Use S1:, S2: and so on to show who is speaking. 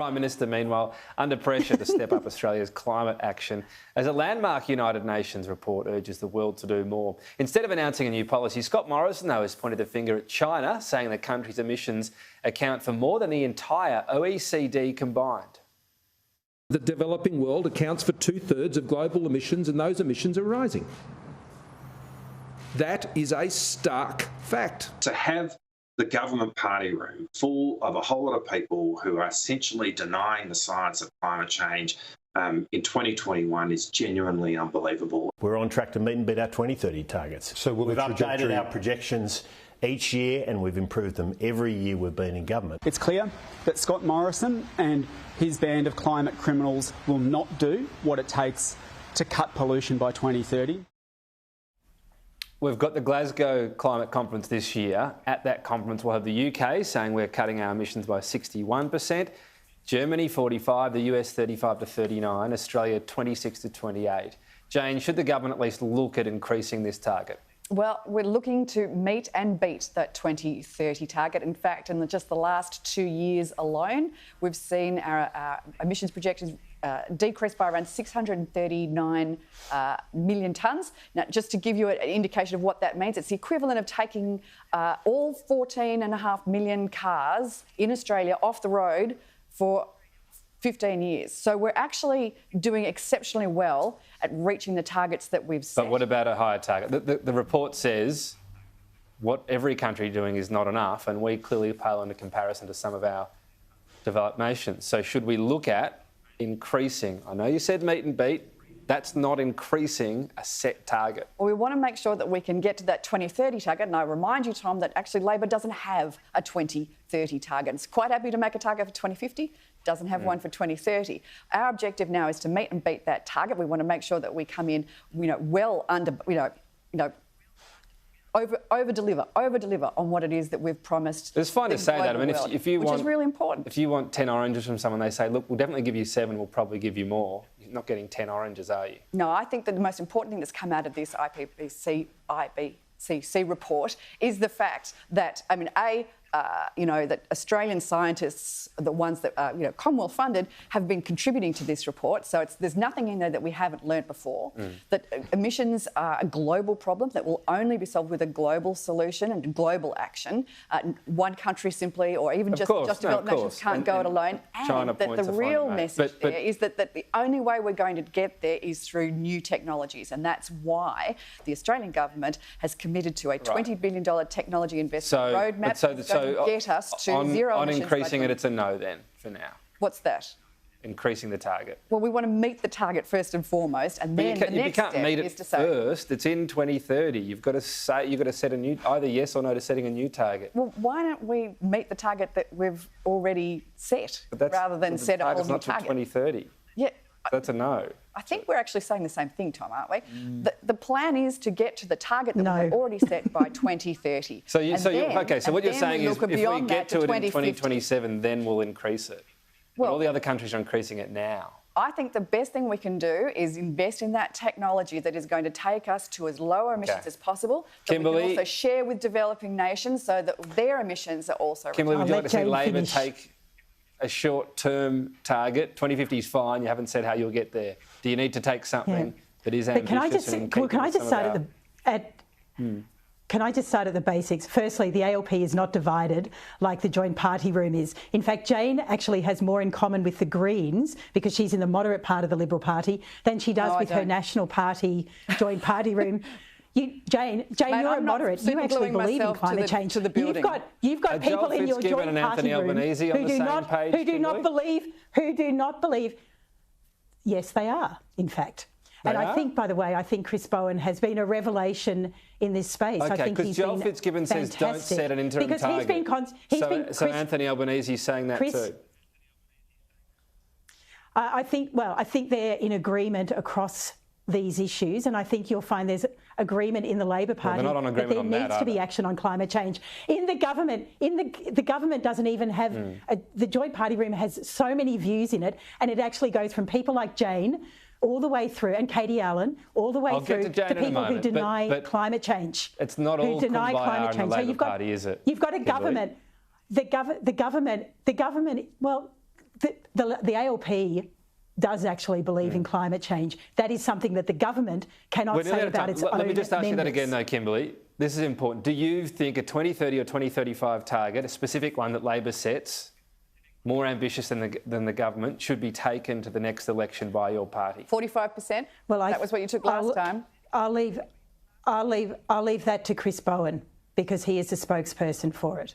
S1: Prime Minister, meanwhile, under pressure to step up Australia's climate action as a landmark United Nations report urges the world to do more. Instead of announcing a new policy, Scott Morrison, though, has pointed the finger at China, saying the country's emissions account for more than the entire OECD combined.
S2: The developing world accounts for 2/3 of global emissions, and those emissions are rising. That is a stark fact.
S3: To have the government party room full of a whole lot of people who are essentially denying the science of climate change in 2021 is genuinely unbelievable.
S4: We're on track to meet and beat our 2030 targets. So we've updated our projections each year and we've improved them every year we've been in government.
S5: It's clear that Scott Morrison and his band of climate criminals will not do what it takes to cut pollution by 2030.
S1: We've got the Glasgow Climate Conference this year. At that conference, we'll have the UK saying we're cutting our emissions by 61%, Germany 45%, the US 35% to 39%, Australia 26% to 28%. Jane, should the government at least look at increasing this target?
S6: Well, we're looking to meet and beat that 2030 target. In fact, in just the last 2 years alone, we've seen our emissions projections decreased by around 639 million tonnes. Now, just to give you an indication of what that means, it's the equivalent of taking all 14.5 million cars in Australia off the road for 15 years. So we're actually doing exceptionally well at reaching the targets that we've set.
S1: But what about a higher target? The report says what every country is doing is not enough, and we clearly pale into comparison to some of our developed nations. So should we look at increasing? I know you said meet and beat. That's not increasing a set target.
S6: Well, we want to make sure that we can get to that 2030 target. And I remind you, Tom, that actually Labor doesn't have a 2030 target. It's quite happy to make a target for 2050, doesn't have one for 2030. Our objective now is to meet and beat that target. We want to make sure that we come in, well under, over deliver on what it is that we've promised.
S1: It's fine to say that. I mean, if you want,
S6: which is really important.
S1: If you want 10 oranges from someone, they say, look, we'll definitely give you 7, we'll probably give you more. You're not getting 10 oranges, are you?
S6: No, I think that the most important thing that's come out of this IPCC report is the fact that, that Australian scientists, the ones that are, Commonwealth funded, have been contributing to this report. So there's nothing in there that we haven't learnt before. That emissions are a global problem that will only be solved with a global solution and global action. One country simply, or even just developed nations, can't go it alone. And that the real message there is that the only way we're going to get there is through new technologies. And that's why the Australian government has committed to a $20 billion technology investment roadmap. So get us to zero
S1: on
S6: emissions.
S1: Increasing it, it's a no then, for now.
S6: What's that?
S1: Increasing the target.
S6: Well, we want to meet the target first and foremost, and then the next step is to say...
S1: first. It's in 2030. You've got to set a new, either yes or no to setting a new target.
S6: Well, why don't we meet the target that we've already set, rather than set a whole new target?
S1: Not till 2030.
S6: Yeah.
S1: That's a no.
S6: I think we're actually saying the same thing, Tom, aren't we? The plan is to get to the target that we've already set by 2030.
S1: So what you're saying is if we get to it in 2027, then we'll increase it. Well, but all the other countries are increasing it now.
S6: I think the best thing we can do is invest in that technology that is going to take us to as low emissions as possible.
S1: Kimberly,
S6: we can also share with developing nations so that their emissions are also...
S1: Kimberly, would you like to see Labor take a short-term target? 2050 is fine. You haven't said how you'll get there. Do you need to take something that is ambitious?
S7: Can I just start at the basics? Firstly, the ALP is not divided like the joint party room is. In fact, Jane actually has more in common with the Greens, because she's in the moderate part of the Liberal Party, than she does with her National Party joint party room. Jane, you're a moderate. You actually believe in climate change. You've got people in your joint party room who do not believe. Yes, they are, in fact. And I think, by the way, Chris Bowen has been a revelation in this space.
S1: Okay,
S7: I think
S1: because Joel Fitzgibbon says don't set an interim target. So Anthony Albanese is saying that too.
S7: I think they're in agreement across these issues, and I think you'll find there's agreement in the Labor Party that there needs to be action on climate change. In the government, the government doesn't even have the joint party room has so many views in it, and it actually goes from people like Jane all the way through, and Katie Allen, all the way through to people who deny climate change.
S1: It's not all deny climate change. So you've got,
S7: Party, is it? You've got a government. The government. Well, the ALP does actually believe in climate change. That is something that the government cannot say about its own
S1: Let me just ask you that
S7: members.
S1: again, though, Kimberly. This is important. Do you think a 2030 or 2035 target, a specific one that Labor sets, more ambitious than the government, should be taken to the next election by your party?
S6: 45%?
S7: Well,
S6: that was what you took last time.
S7: I'll leave that to Chris Bowen because he is the spokesperson for it.